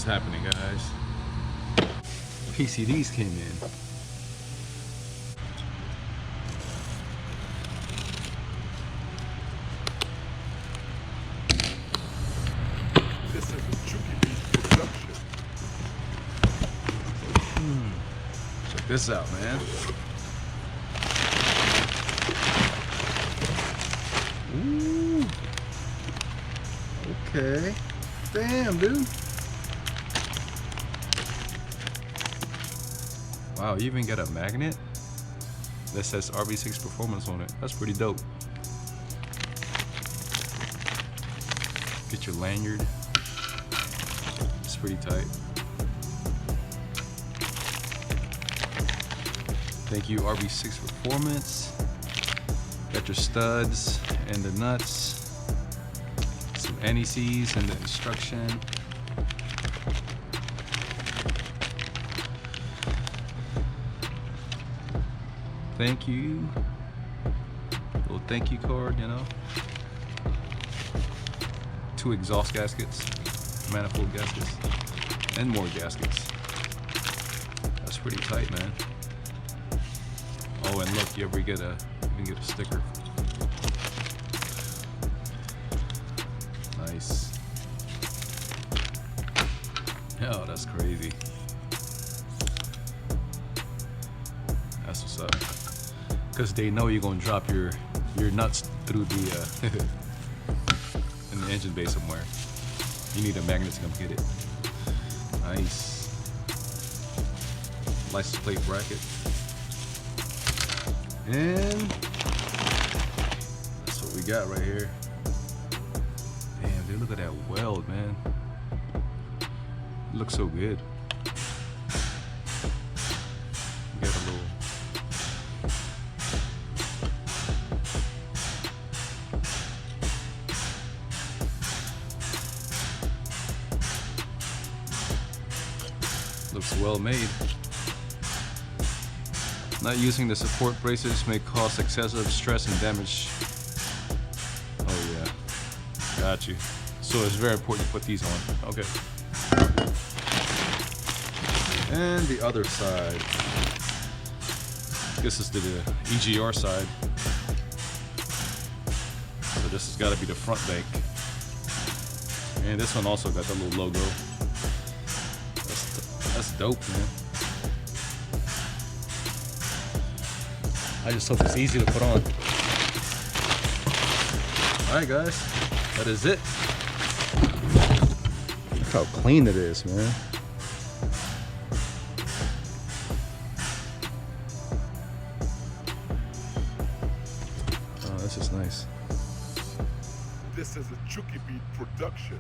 What's happening, guys? PCDs came in. This is a Chucky Beat production. Check this out, man. Ooh. Okay. Damn, dude. Wow, you even got a magnet that says Rv6 Performance on it. That's pretty dope. Get your lanyard. It's pretty tight. Thank you, Rv6 Performance. Got your studs and the nuts. Some NECs and the instruction. Thank you. Little thank you card, you know. 2 exhaust gaskets, manifold gaskets, and more gaskets. That's pretty tight, man. Oh, and look, you can get a sticker. Nice. Oh, that's crazy. That's what's up. Because they know you're gonna drop your nuts through the in the engine bay somewhere. You need a magnet to come get it. Nice. License plate bracket. And that's what we got right here. Damn, dude, look at that weld, man. It looks so good. We got a little looks well made. Not using the support braces may cause excessive stress and damage. Oh yeah, got you. So it's very important to put these on. Okay. And the other side. This is the EGR side. So this has got to be the front bank. And this one also got the little logo. That's dope, man. I just hope it's easy to put on. Alright guys, that is it. Look how clean it is, man. Oh, this is nice. This is a Chucky Beat production.